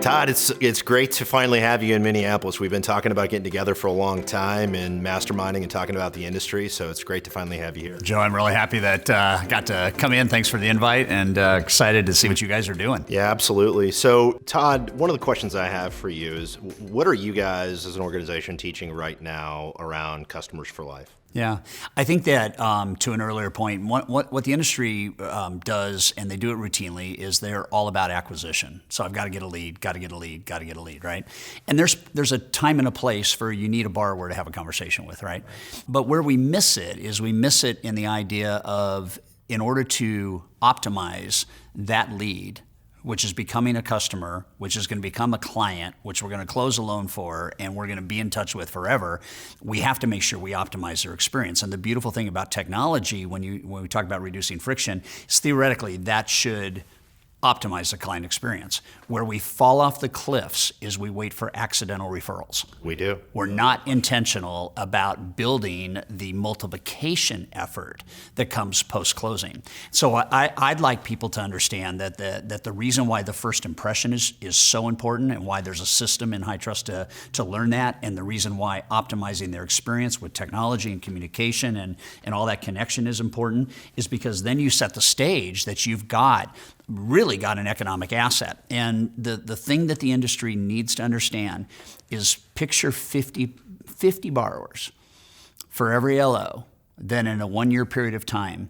Todd, it's great to finally have you in Minneapolis. We've been talking about getting together for a long time and masterminding and talking about the industry, so it's great to finally have you here. Joe, I'm really happy that I got to come in. Thanks for the invite, and excited to see what you guys are doing. Yeah, absolutely. So, Todd, one of the questions I have for you is, what are you guys as an organization teaching right now around customers for life? Yeah, I think that to an earlier point, what the industry does, and they do it routinely, is they're all about acquisition. So I've got to get a lead, got to get a lead, got to get a lead, right? And there's a time and a place for you need a borrower to have a conversation with, right? But where we miss it is we miss it in the idea of, in order to optimize that lead, which is becoming a customer, which is going to become a client, which we're going to close a loan for, and we're going to be in touch with forever, we have to make sure we optimize their experience. And the beautiful thing about technology, when we talk about reducing friction, is theoretically that should optimize the client experience. Where we fall off the cliffs is we wait for accidental referrals. We do. We're not intentional about building the multiplication effort that comes post-closing. So I'd like people to understand that the reason why the first impression is so important, and why there's a system in High Trust to learn that, and the reason why optimizing their experience with technology and communication and all that connection is important, is because then you set the stage that you've really got an economic asset. And the thing that the industry needs to understand is, picture 50 borrowers for every LO that in a 1-year period of time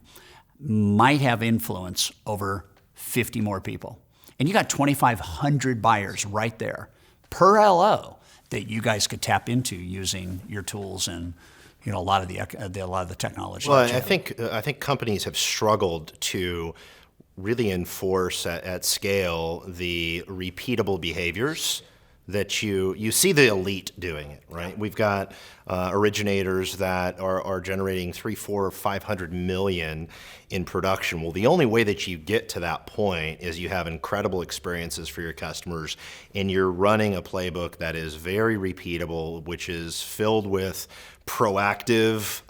might have influence over 50 more people. And you got 2,500 buyers right there per LO that you guys could tap into using your tools and a lot of the technology. Well, I think companies have struggled to really enforce at scale the repeatable behaviors that you see the elite doing it, right? We've got originators that are generating 300, 400, 500 million in production. Well, the only way that you get to that point is you have incredible experiences for your customers, and you're running a playbook that is very repeatable, which is filled with proactive,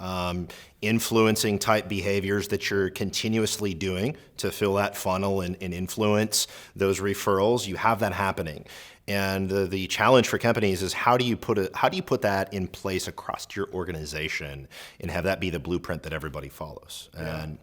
influencing type behaviors that you're continuously doing to fill that funnel and influence those referrals. You have that happening. And the challenge for companies is, how do you put that in place across your organization and have that be the blueprint that everybody follows? Yeah. And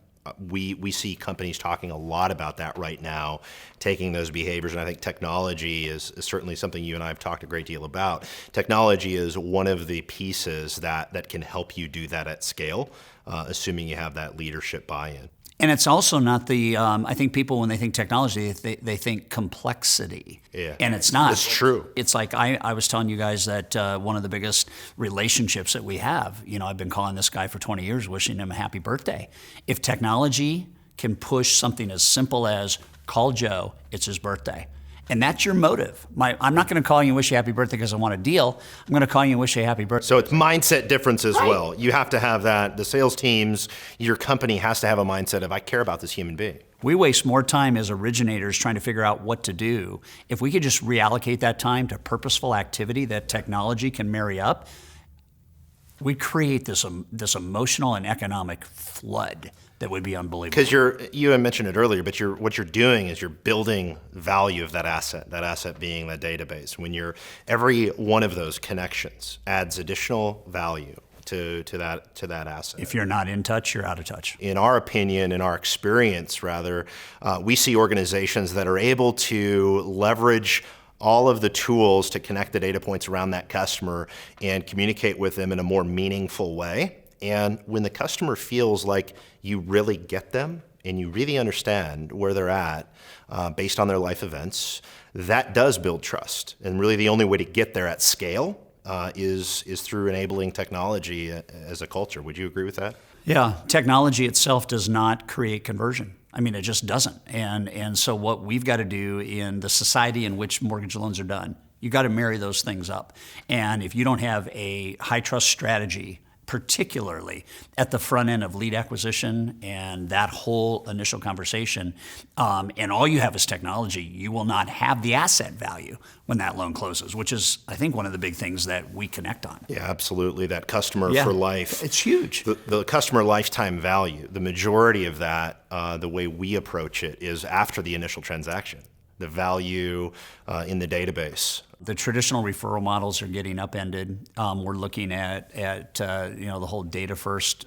we see companies talking a lot about that right now, taking those behaviors, and I think technology is certainly something you and I have talked a great deal about. Technology is one of the pieces that can help you do that at scale, assuming you have that leadership buy-in. And it's also not I think people, when they think technology, they think complexity. Yeah. And it's not. It's true. It's like I was telling you guys that one of the biggest relationships that we have, I've been calling this guy for 20 years, wishing him a happy birthday. If technology can push something as simple as, call Joe, it's his birthday, and that's your motive. I'm not going to call you and wish you a happy birthday because I want a deal. I'm going to call you and wish you a happy birthday. So it's mindset difference as right. well. You have to have that. The sales teams, your company has to have a mindset of, I care about this human being. We waste more time as originators trying to figure out what to do. If we could just reallocate that time to purposeful activity that technology can marry up, we create this emotional and economic flood that would be unbelievable. Because you had mentioned it earlier, but what you're doing is you're building value of that asset being that database. When every one of those connections adds additional value to that asset. If you're not in touch, you're out of touch. In our opinion, in our experience rather, we see organizations that are able to leverage all of the tools to connect the data points around that customer and communicate with them in a more meaningful way. And when the customer feels like you really get them and you really understand where they're at based on their life events, that does build trust. And really the only way to get there at scale is through enabling technology as a culture. Would you agree with that? Yeah, technology itself does not create conversion. I mean, it just doesn't. And so what we've got to do in the society in which mortgage loans are done, you got to marry those things up. And if you don't have a high trust strategy, particularly at the front end of lead acquisition and that whole initial conversation, and all you have is technology, you will not have the asset value when that loan closes, which is, I think, one of the big things that we connect on. Yeah, absolutely. That customer for life. It's huge. The customer lifetime value, the majority of that, the way we approach it is after the initial transaction. the value in the database. The traditional referral models are getting upended. We're looking at the whole data first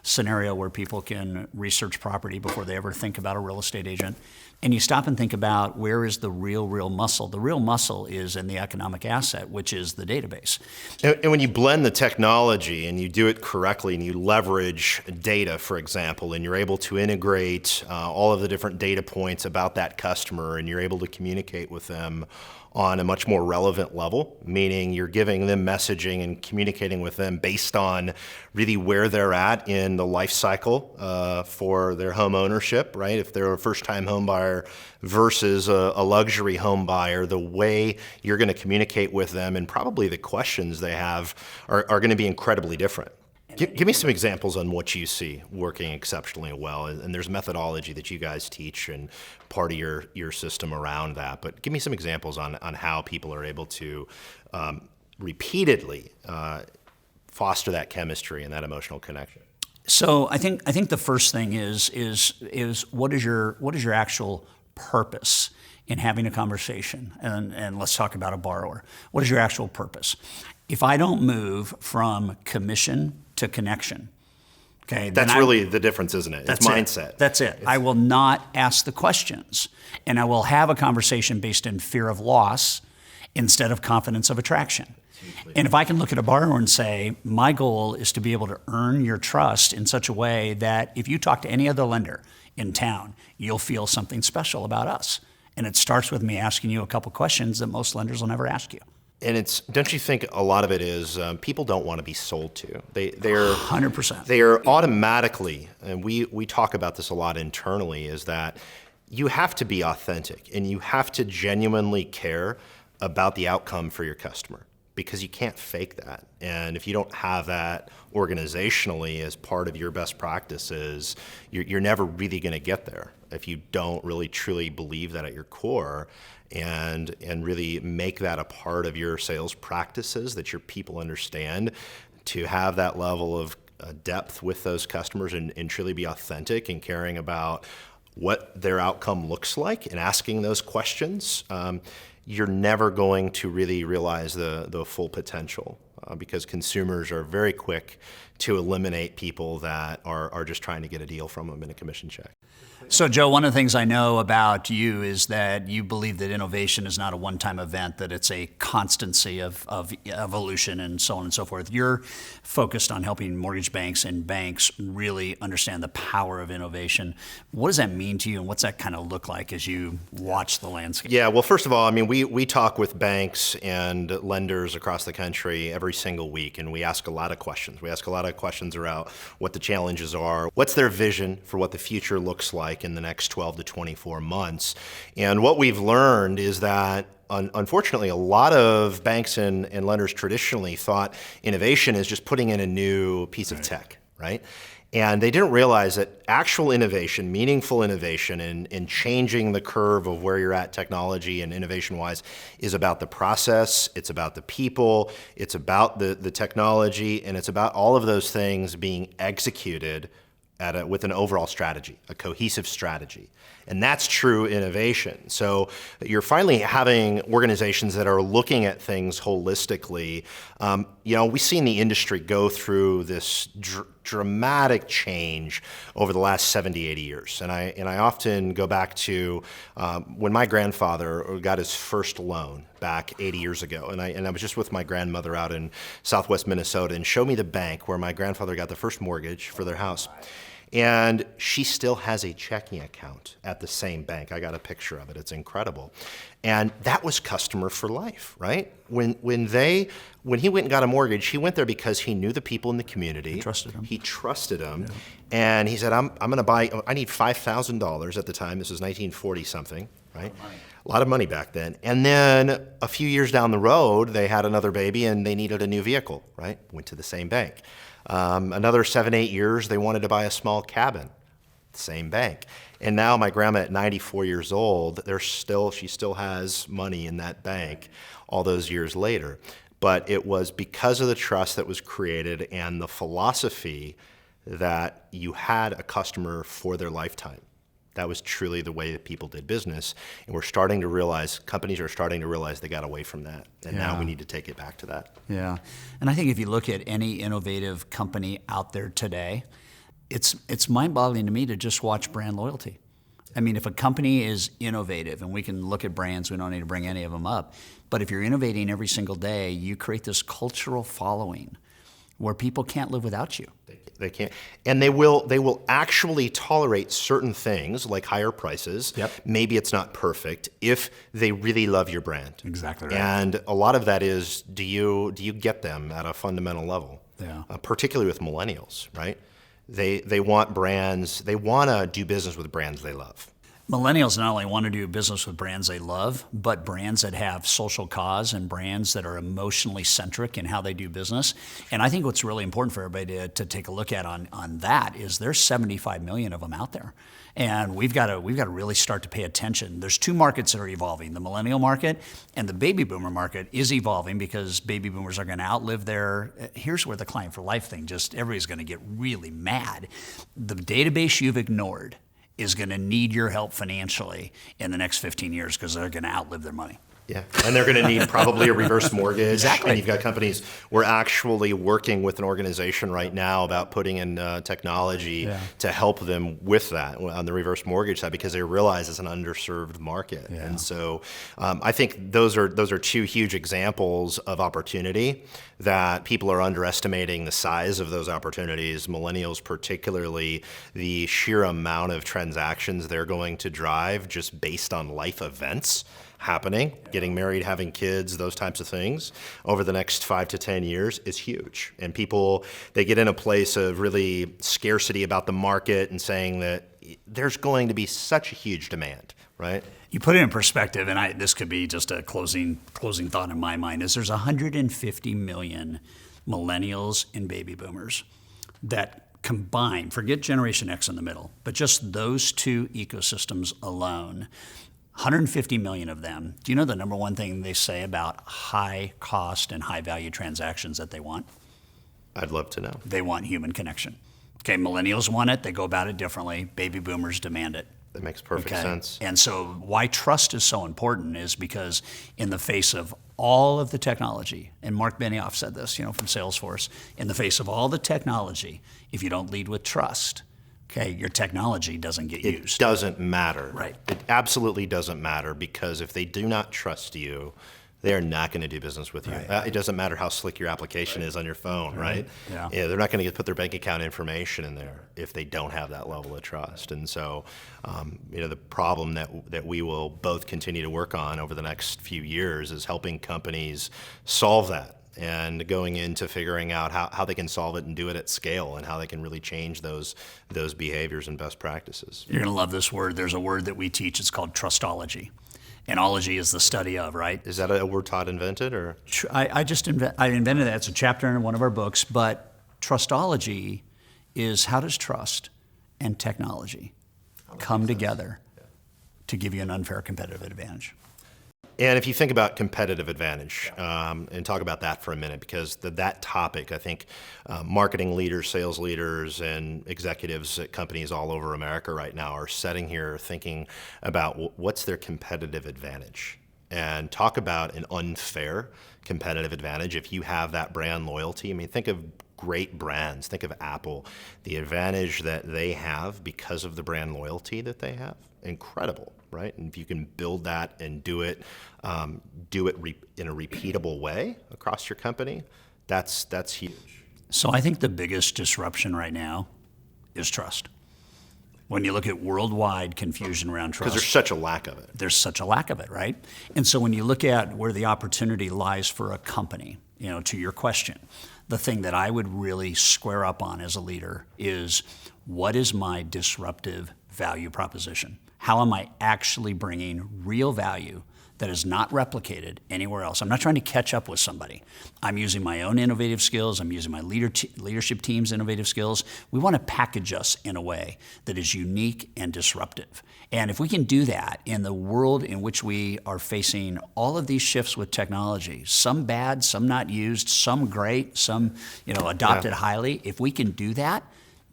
scenario where people can research property before they ever think about a real estate agent. And you stop and think about, where is the real muscle? The real muscle is in the economic asset, which is the database. And when you blend the technology and you do it correctly and you leverage data, for example, and you're able to integrate all of the different data points about that customer, and you're able to communicate with them on a much more relevant level, meaning you're giving them messaging and communicating with them based on really where they're at in the life cycle for their home ownership, right? If they're a first-time home buyer versus a luxury home buyer, the way you're going to communicate with them and probably the questions they have are going to be incredibly different. Give me some examples on what you see working exceptionally well. And there's methodology that you guys teach and part of your system around that. But give me some examples on how people are able to repeatedly foster that chemistry and that emotional connection. So I think the first thing is what is your actual purpose in having a conversation? And let's talk about a borrower. What is your actual purpose? If I don't move from commission to connection, okay, that's really the difference, isn't it? It's mindset. That's it. I will not ask the questions, and I will have a conversation based in fear of loss instead of confidence of attraction. And if I can look at a borrower and say, my goal is to be able to earn your trust in such a way that if you talk to any other lender in town, you'll feel something special about us. And it starts with me asking you a couple questions that most lenders will never ask you. And don't you think a lot of it is people don't want to be sold to? They're 100%. They are automatically, and we talk about this a lot internally, is that you have to be authentic and you have to genuinely care about the outcome for your customer, because you can't fake that. And if you don't have that organizationally as part of your best practices, you're never really going to get there if you don't really truly believe that at your core and really make that a part of your sales practices, that your people understand, to have that level of depth with those customers and truly be authentic and caring about what their outcome looks like and asking those questions. You're never going to really realize the full potential because consumers are very quick to eliminate people that are just trying to get a deal from them in a commission check. So, Joe, one of the things I know about you is that you believe that innovation is not a one-time event, that it's a constancy of evolution and so on and so forth. You're focused on helping mortgage banks and banks really understand the power of innovation. What does that mean to you, and what's that kind of look like as you watch the landscape? Yeah, well, first of all, I mean, we talk with banks and lenders across the country every single week, and we ask a lot of questions. We ask a lot of questions around what the challenges are, what's their vision for what the future looks like in the next 12 to 24 months. And what we've learned is that unfortunately, a lot of banks and lenders traditionally thought innovation is just putting in a new piece of tech, right? And they didn't realize that actual innovation, meaningful innovation, and changing the curve of where you're at technology and innovation-wise is about the process, it's about the people, it's about the technology, and it's about all of those things being executed with an overall strategy, a cohesive strategy. And that's true innovation. So you're finally having organizations that are looking at things holistically. We've seen the industry go through this dramatic change over the last 70, 80 years. And I often go back to when my grandfather got his first loan back 80 years ago. And I was just with my grandmother out in southwest Minnesota, and showed me the bank where my grandfather got the first mortgage for their house. And she still has a checking account at the same bank. I got a picture of it. It's incredible. And that was customer for life, right? When he went and got a mortgage, he went there because he knew the people in the community. He trusted them. Yeah. And he said, I'm going to buy, I need $5,000 at the time. This was 1940 something, right? A lot of money back then. And then a few years down the road, they had another baby and they needed a new vehicle, right? Went to the same bank. Another 7, 8 years, they wanted to buy a small cabin, same bank. And now my grandma at 94 years old, she still has money in that bank all those years later. But it was because of the trust that was created and the philosophy that you had a customer for their lifetime. That was truly the way that people did business. And we're starting to realize, companies are starting to realize they got away from that. And now we need to take it back to that. Yeah. And I think if you look at any innovative company out there today, it's mind-boggling to me to just watch brand loyalty. I mean, if a company is innovative, and we can look at brands, we don't need to bring any of them up, but if you're innovating every single day, you create this cultural following where people can't live without you. They can't, and they will actually tolerate certain things like higher prices. Yep. Maybe it's not perfect if they really love your brand. Exactly right. And a lot of that is, do you get them at a fundamental level? Yeah. Particularly with millennials, right? They want brands. They want to do business with brands they love. Millennials not only want to do business with brands they love, but brands that have social cause and brands that are emotionally centric in how they do business. And I think what's really important for everybody to take a look at on that is there's 75 million of them out there. And we've got to really start to pay attention. There's two markets that are evolving. The millennial market and the baby boomer market is evolving because baby boomers are going to outlive their, here's where the client for life thing, just everybody's going to get really mad. The database you've ignored is going to need your help financially in the next 15 years because they're going to outlive their money. Yeah, and they're going to need probably a reverse mortgage. Exactly. And you've got companies, we're actually working with an organization right now about putting in technology to help them with that on the reverse mortgage side because they realize it's an underserved market. Yeah. And so I think those are two huge examples of opportunity that people are underestimating the size of those opportunities, millennials particularly, the sheer amount of transactions they're going to drive just based on life events happening, getting married, having kids, those types of things over the next 5 to 10 years is huge. And people, they get in a place of really scarcity about the market and saying that there's going to be such a huge demand, right? You put it in perspective, and this could be just a closing thought in my mind, is there's 150 million millennials and baby boomers that combine, forget Generation X in the middle, but just those two ecosystems alone, 150 million of them. Do you know the number one thing they say about high cost and high value transactions that they want? I'd love to know. They want human connection. Okay, millennials want it. They go about it differently. Baby boomers demand it. That makes perfect sense. And so why trust is so important is because in the face of all of the technology, and Mark Benioff said this, from Salesforce, in the face of all the technology, if you don't lead with trust, okay, your technology doesn't get used. It doesn't matter. Right. It absolutely doesn't matter because if they do not trust you, they're not going to do business with you. Right. It doesn't matter how slick your application is on your phone, right? Yeah. They're not going to put their bank account information in there if they don't have that level of trust. And so, the problem that we will both continue to work on over the next few years is helping companies solve that and going into figuring out how they can solve it and do it at scale and how they can really change those behaviors and best practices. You're going to love this word. There's a word that we teach. It's called trustology. And ology is the study of, right? Is that a word Todd invented, or? I invented that. It's a chapter in one of our books. But trustology is how does trust and technology come together to give you an unfair competitive advantage? And if you think about competitive advantage, and talk about that for a minute, because that topic, I think marketing leaders, sales leaders, and executives at companies all over America right now are sitting here thinking about what's their competitive advantage. And talk about an unfair competitive advantage if you have that brand loyalty. I mean, think of great brands. Think of Apple, the advantage that they have because of the brand loyalty that they have. Incredible, right? And if you can build that and do it in a repeatable way across your company, that's huge. So I think the biggest disruption right now is trust. When you look at worldwide confusion around trust. Because there's such a lack of it. There's such a lack of it, right? And so when you look at where the opportunity lies for a company, to your question, the thing that I would really square up on as a leader is what is my disruptive value proposition? How am I actually bringing real value that is not replicated anywhere else? I'm not trying to catch up with somebody. I'm using my own innovative skills. I'm using my leadership team's innovative skills. We want to package us in a way that is unique and disruptive. And if we can do that in the world in which we are facing all of these shifts with technology, some bad, some not used, some great, some adopted highly, if we can do that,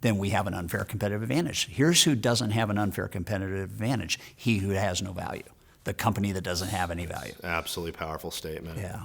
then we have an unfair competitive advantage. Here's who doesn't have an unfair competitive advantage: he who has no value, the company that doesn't have any value. Absolutely powerful statement. Yeah.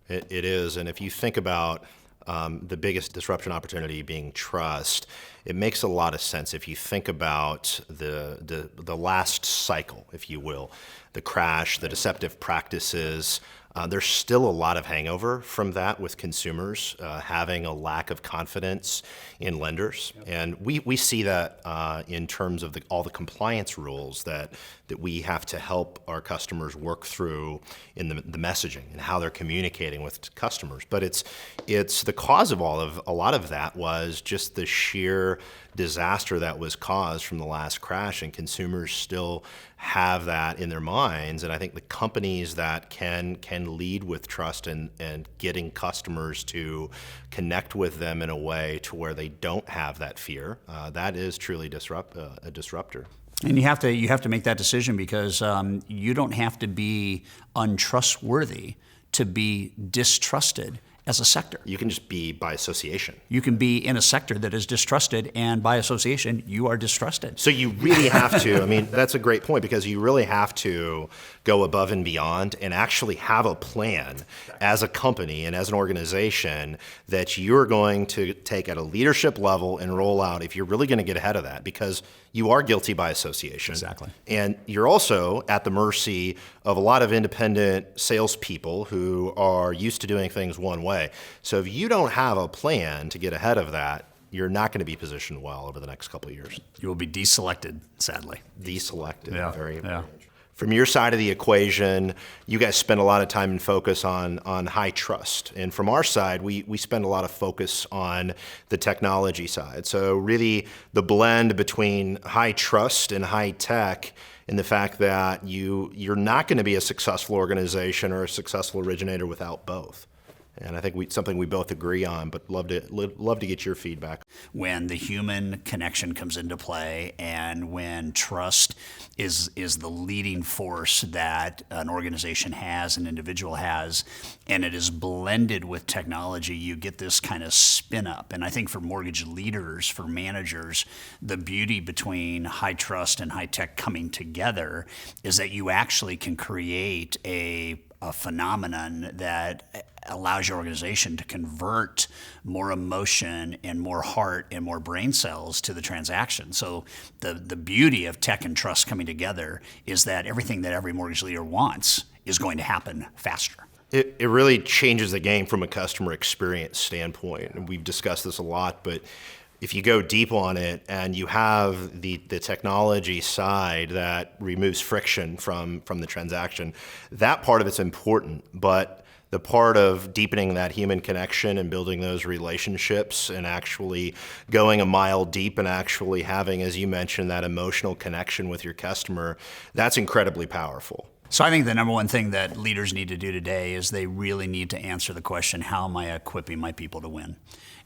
It is. And if you think about the biggest disruption opportunity being trust, it makes a lot of sense. If you think about the last cycle, if you will, the crash, the deceptive practices, there's still a lot of hangover from that with consumers having a lack of confidence in lenders. Yep. And we see that in terms of all the compliance rules that we have to help our customers work through in the messaging and how they're communicating with customers. But it's the cause of a lot of that was just the sheer disaster that was caused from the last crash, and consumers still have that in their minds. And I think the companies that can lead with trust and getting customers to connect with them in a way to where they don't have that fear, that is truly a disruptor. And you have to make that decision, because you don't have to be untrustworthy to be distrusted as a sector. You can just be by association. You can be in a sector that is distrusted, and by association, you are distrusted. So you really have to, I mean, that's a great point, because you really have to go above and beyond and actually have a plan as a company and as an organization that you're going to take at a leadership level and roll out if you're really going to get ahead of that, because you are guilty by association. Exactly. And you're also at the mercy of a lot of independent salespeople who are used to doing things one way. So if you don't have a plan to get ahead of that, you're not going to be positioned well over the next couple of years. You will be deselected, sadly. Deselected, Yeah. very Yeah. important. From your side of the equation, you guys spend a lot of time and focus on high trust. And from our side, we spend a lot of focus on the technology side. So really the blend between high trust and high tech, and the fact that you're not going to be a successful organization or a successful originator without both. And I think something we both agree on, but love to get your feedback. When the human connection comes into play, and when trust is the leading force that an organization has, an individual has, and it is blended with technology, you get this kind of spin up. And I think for mortgage leaders, for managers, the beauty between high trust and high tech coming together is that you actually can create a phenomenon that allows your organization to convert more emotion and more heart and more brain cells to the transaction. So the beauty of tech and trust coming together is that everything that every mortgage leader wants is going to happen faster. It really changes the game from a customer experience standpoint. And we've discussed this a lot, but if you go deep on it and you have the technology side that removes friction from the transaction, that part of it's important. But the part of deepening that human connection and building those relationships and actually going a mile deep and actually having, as you mentioned, that emotional connection with your customer, that's incredibly powerful. So I think the number one thing that leaders need to do today is they really need to answer the question, how am I equipping my people to win?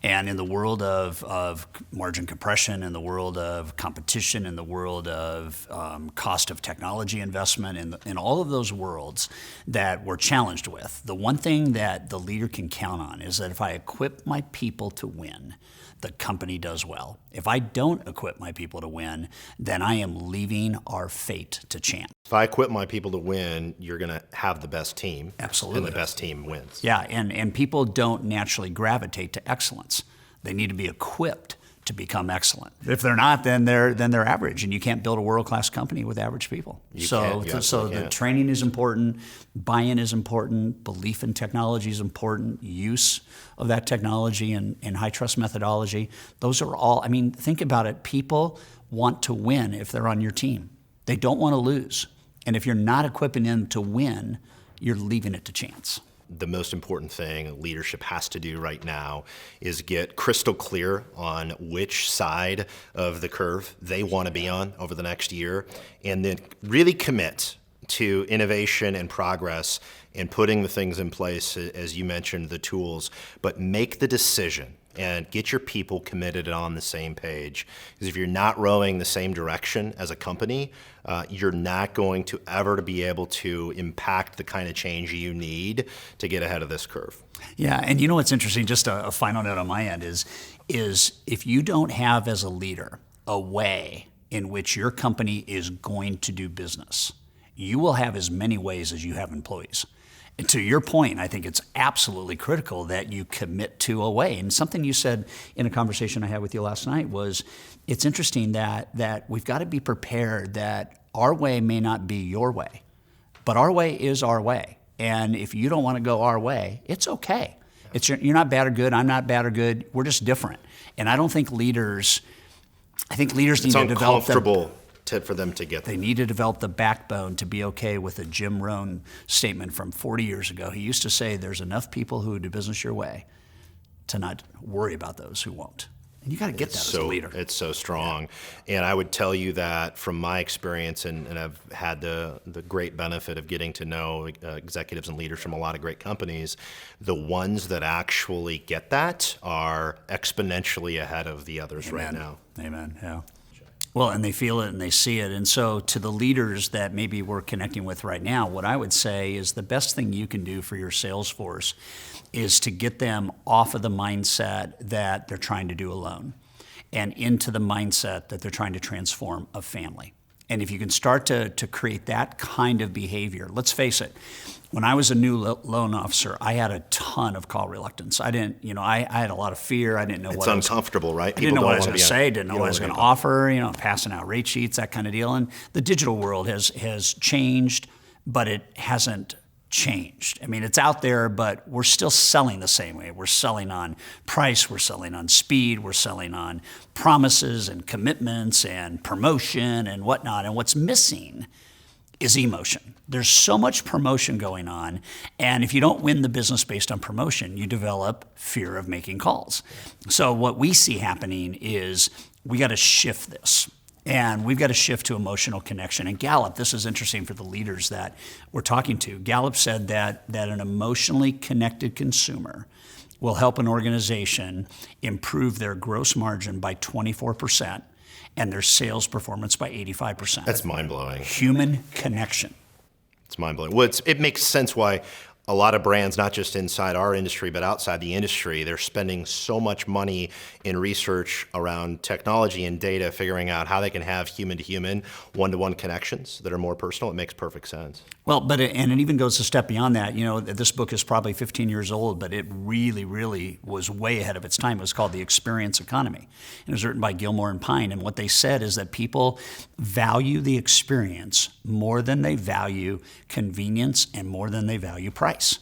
And in the world of margin compression, in the world of competition, in the world of cost of technology investment, in all of those worlds that we're challenged with, the one thing that the leader can count on is that if I equip my people to win, the company does well. If I don't equip my people to win, then I am leaving our fate to chance. If I equip my people to win, you're going to have the best team. Absolutely. And the best team wins. Yeah, and people don't naturally gravitate to excellence. They need to be equipped to become excellent. If they're not, then they're average, and you can't build a world-class company with average people. So the training is important, buy-in is important, belief in technology is important, use of that technology and high-trust methodology. Those are all, I mean, think about it. People want to win if they're on your team. They don't want to lose. And if you're not equipping them to win, you're leaving it to chance. The most important thing leadership has to do right now is get crystal clear on which side of the curve they want to be on over the next year, and then really commit to innovation and progress and putting the things in place, as you mentioned, the tools, but make the decision and get your people committed and on the same page. Because if you're not rowing the same direction as a company, you're not going to ever be able to impact the kind of change you need to get ahead of this curve. Yeah, and you know what's interesting, just a final note on my end, is is if you don't have as a leader a way in which your company is going to do business, you will have as many ways as you have employees. And to your point, I think it's absolutely critical that you commit to a way. And something you said in a conversation I had with you last night was, it's interesting that we've got to be prepared that our way may not be your way, but our way is our way. And if you don't want to go our way, it's okay. You're not bad or good, I'm not bad or good, we're just different. And I don't think leaders need to develop It's uncomfortable for them to get there. They need to develop the backbone to be okay with a Jim Rohn statement from 40 years ago. He used to say, there's enough people who do business your way to not worry about those who won't. And you got to get that as a leader. It's so strong. Yeah. And I would tell you that from my experience, and I've had the great benefit of getting to know executives and leaders from a lot of great companies, the ones that actually get that are exponentially ahead of the others right now. Amen, yeah. Well, and they feel it and they see it. And so to the leaders that maybe we're connecting with right now, what I would say is the best thing you can do for your sales force is to get them off of the mindset that they're trying to do alone and into the mindset that they're trying to transform a family. And if you can start to create that kind of behavior, let's face it, when I was a new loan officer, I had a ton of call reluctance. I didn't, I had a lot of fear. I didn't know what it's uncomfortable, right? I didn't know what I was going to say, didn't know what I was going to offer, passing out rate sheets, that kind of deal. And the digital world has changed, but it hasn't changed. I mean, it's out there, but we're still selling the same way. We're selling on price, we're selling on speed, we're selling on promises and commitments and promotion and whatnot. And what's missing is emotion. There's so much promotion going on, and if you don't win the business based on promotion, you develop fear of making calls. So what we see happening is we got to shift this. And we've got to shift to emotional connection. And Gallup, this is interesting for the leaders that we're talking to. Gallup said that an emotionally connected consumer will help an organization improve their gross margin by 24% and their sales performance by 85%. That's mind-blowing. Human connection. It's mind-blowing. Well, it makes sense why a lot of brands, not just inside our industry, but outside the industry, they're spending so much money in research around technology and data, figuring out how they can have human-to-human, one-to-one connections that are more personal. It makes perfect sense. Well, and it even goes a step beyond that. This book is probably 15 years old, but it really, really was way ahead of its time. It was called The Experience Economy. And it was written by Gilmore and Pine. And what they said is that people value the experience more than they value convenience and more than they value price.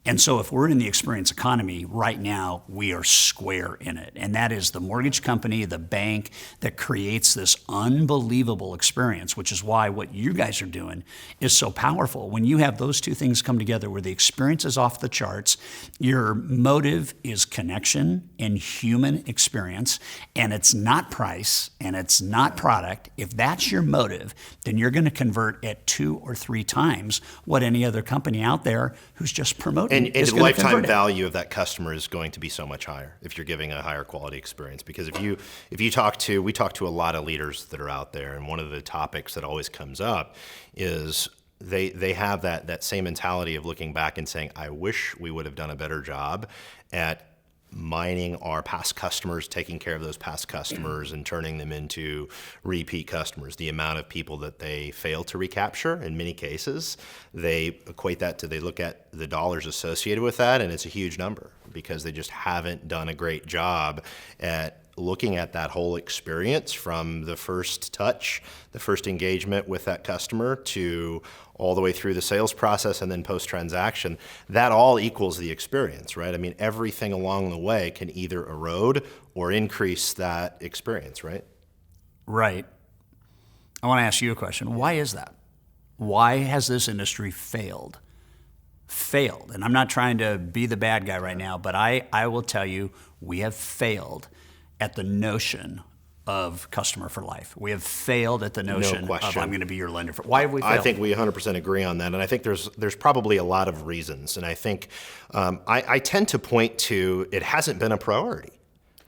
And so if we're in the experience economy right now, we are square in it. And that is the mortgage company, the bank that creates this unbelievable experience, which is why what you guys are doing is so powerful. When you have those two things come together where the experience is off the charts, your motive is connection and human experience, and it's not price and it's not product. If that's your motive, then you're going to convert at 2 or 3 times what any other company out there who's just promoting. And the lifetime value of that customer is going to be so much higher if you're giving a higher quality experience. Because we talk to a lot of leaders that are out there, and one of the topics that always comes up is they have that same mentality of looking back and saying, I wish we would have done a better job at mining our past customers, taking care of those past customers and turning them into repeat customers. The amount of people that they fail to recapture, in many cases, they equate that to, they look at the dollars associated with that, and it's a huge number because they just haven't done a great job at looking at that whole experience from the first touch, the first engagement with that customer to all the way through the sales process and then post-transaction. That all equals the experience, right? I mean, everything along the way can either erode or increase that experience, right? Right. I want to ask you a question. Why is that? Why has this industry failed? And I'm not trying to be the bad guy right now, but I will tell you, we have failed at the notion of customer for life. We have failed at the notion of I'm going to be your lender. Why have we failed? I think we 100% agree on that, and I think there's probably a lot of reasons, and I think I tend to point to it hasn't been a priority,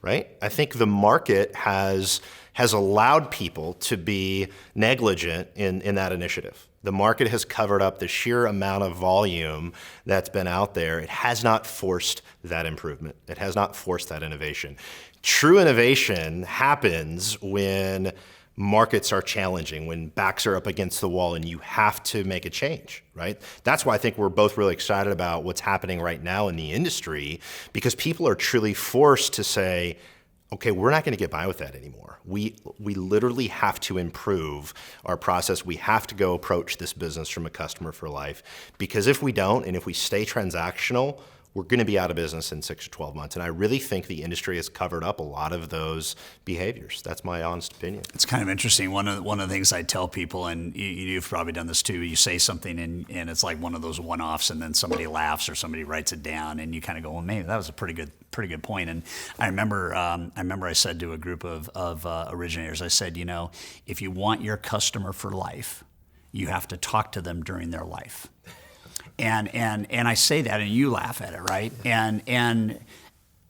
right? I think the market has allowed people to be negligent in that initiative. The market has covered up the sheer amount of volume that's been out there. It has not forced that improvement. It has not forced that innovation. True innovation happens when markets are challenging, when backs are up against the wall and you have to make a change, right? That's why I think we're both really excited about what's happening right now in the industry, because people are truly forced to say, okay, we're not going to get by with that anymore. We literally have to improve our process. We have to go approach this business from a customer for life, because if we don't, and if we stay transactional, we're going to be out of business in 6 to 12 months. And I really think the industry has covered up a lot of those behaviors. That's my honest opinion. It's kind of interesting. One of the things I tell people, and you've probably done this too, you say something and it's like one of those one-offs, and then somebody laughs or somebody writes it down, and you kind of go, well, maybe that was a pretty good point. And I remember I said to a group of originators, I said, if you want your customer for life, you have to talk to them during their life. And I say that, and you laugh at it, right? And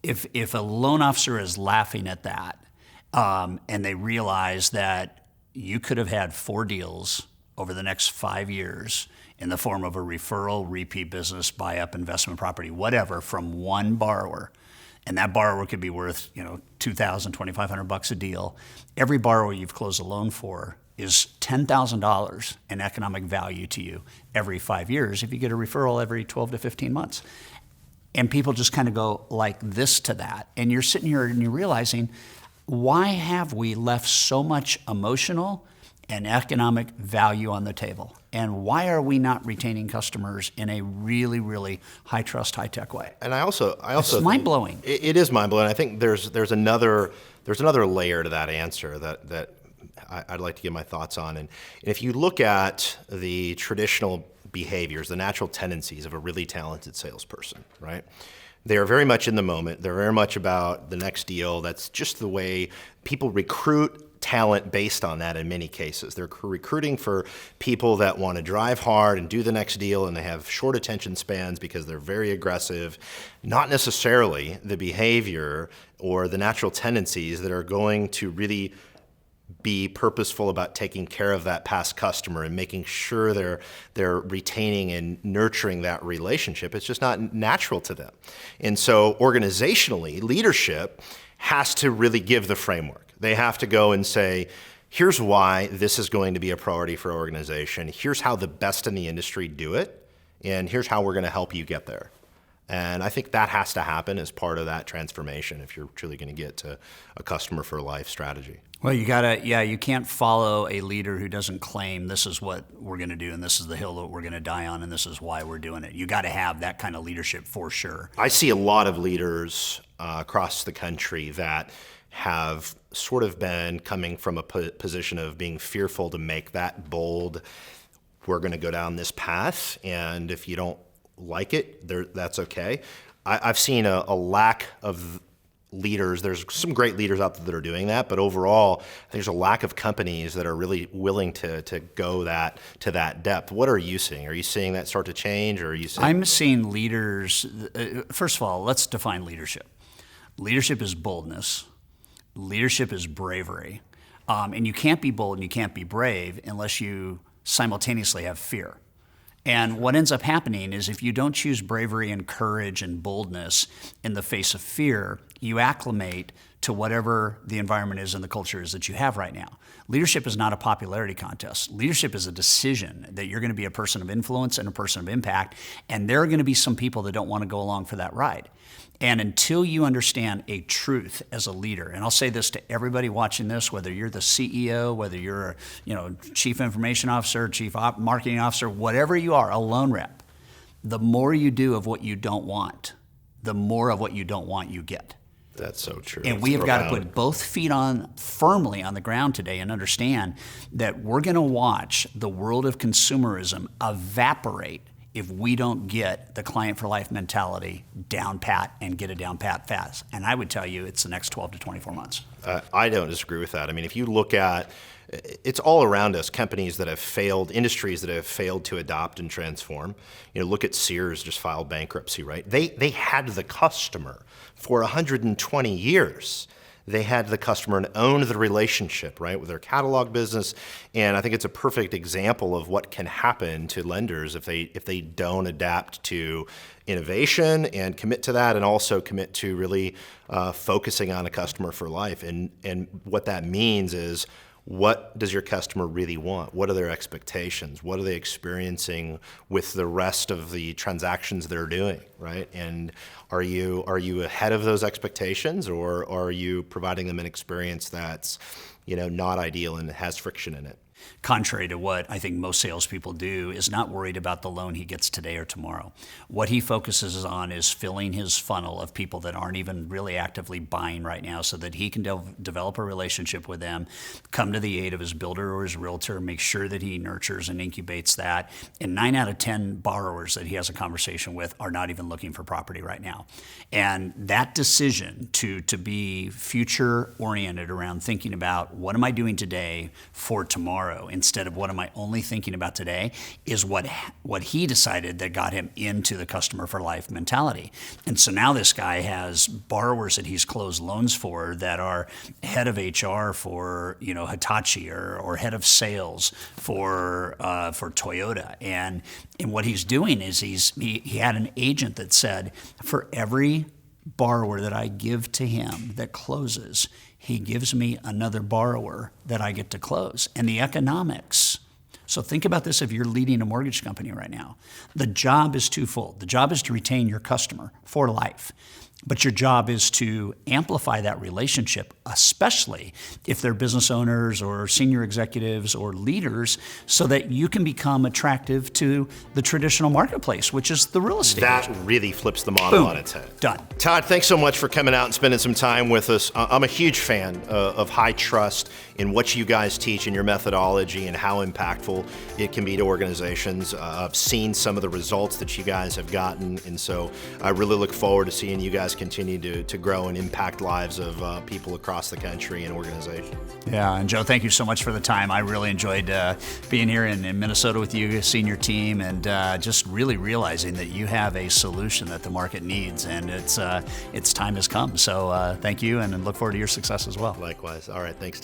if a loan officer is laughing at that, and they realize that you could have had 4 deals over the next 5 years in the form of a referral, repeat business, buy up investment property, whatever, from one borrower, and that borrower could be worth $2,000, $2,500 a deal. Every borrower you've closed a loan for is $10,000 in economic value to you every 5 years if you get a referral every 12 to 15 months. And people just kind of go like this to that. And you're sitting here and you're realizing, why have we left so much emotional and economic value on the table? And why are we not retaining customers in a really, really high trust, high tech way? And I also it's mind blowing. It is mind blowing. I think there's another layer to that answer that I'd like to give my thoughts on. And if you look at the traditional behaviors, the natural tendencies of a really talented salesperson, right? They are very much in the moment. They're very much about the next deal. That's just the way people recruit talent based on that in many cases. They're recruiting for people that want to drive hard and do the next deal, and they have short attention spans because they're very aggressive, not necessarily the behavior or the natural tendencies that are going to really be purposeful about taking care of that past customer and making sure they're retaining and nurturing that relationship. It's just not natural to them. And so organizationally, leadership has to really give the framework. They have to go and say, here's why this is going to be a priority for our organization. Here's how the best in the industry do it. And here's how we're going to help you get there. And I think that has to happen as part of that transformation if you're truly going to get to a customer for life strategy. Well, you can't follow a leader who doesn't claim this is what we're going to do and this is the hill that we're going to die on and this is why we're doing it. You got to have that kind of leadership for sure. I see a lot of leaders across the country that have sort of been coming from a position of being fearful to make that bold, we're going to go down this path, and if you don't like it, that's okay. I've seen a lack of leaders. There's some great leaders out there that are doing that, but overall, I think there's a lack of companies that are really willing to go to that depth. What are you seeing? Are you seeing that start to change, or are you seeing? I'm seeing leaders. First of all, let's define leadership. Leadership is boldness. Leadership is bravery, and you can't be bold and you can't be brave unless you simultaneously have fear. And what ends up happening is if you don't choose bravery and courage and boldness in the face of fear, you acclimate to whatever the environment is and the culture is that you have right now. Leadership is not a popularity contest. Leadership is a decision that you're going to be a person of influence and a person of impact, and there are going to be some people that don't want to go along for that ride. And until you understand a truth as a leader, and I'll say this to everybody watching this, whether you're the CEO, whether you're a chief information officer, chief marketing officer, whatever you are, a loan rep, the more you do of what you don't want, the more of what you don't want you get. That's so true. And we have got to put both feet firmly on the ground today and understand that we're going to watch the world of consumerism evaporate if we don't get the client for life mentality down pat and get it down pat fast. And I would tell you it's the next 12 to 24 months. I don't disagree with that. I mean, if you look at, it's all around us, companies that have failed, industries that have failed to adopt and transform. Look at Sears just filed bankruptcy, right? They had the customer for 120 years. they had the customer and owned the relationship, right, with their catalog business. And I think it's a perfect example of what can happen to lenders if they don't adapt to innovation and commit to that, and also commit to really focusing on a customer for life. And what that means is, what does your customer really want? What are their expectations? What are they experiencing with the rest of the transactions they're doing, right? And are you ahead of those expectations, or are you providing them an experience that's, not ideal and has friction in it? Contrary to what I think most salespeople do, is not worried about the loan he gets today or tomorrow. What he focuses on is filling his funnel of people that aren't even really actively buying right now, so that he can develop a relationship with them, come to the aid of his builder or his realtor, make sure that he nurtures and incubates that. And 9 out of 10 borrowers that he has a conversation with are not even looking for property right now. And that decision to be future oriented around thinking about, what am I doing today for tomorrow, instead of what am I only thinking about today, is what he decided that got him into the customer for life mentality. And so now this guy has borrowers that he's closed loans for that are head of HR for Hitachi, or head of sales for Toyota. And what he's doing is he had an agent that said, for every borrower that I give to him that closes, he gives me another borrower that I get to close. And the economics. So think about this if you're leading a mortgage company right now. The job is twofold. The job is to retain your customer for life. But your job is to amplify that relationship, especially if they're business owners or senior executives or leaders, so that you can become attractive to the traditional marketplace, which is the real estate agent. Really flips the model on its head. Done. Todd, thanks so much for coming out and spending some time with us. I'm a huge fan of high trust in what you guys teach and your methodology and how impactful it can be to organizations. I've seen some of the results that you guys have gotten, and so I really look forward to seeing you guys continue to grow and impact lives of people across the country and organizations. Yeah, and Joe, thank you so much for the time. I really enjoyed being here in Minnesota with you, seeing your team, and just really realizing that you have a solution that the market needs, and its time has come. So thank you, and look forward to your success as well. Likewise. All right, thanks.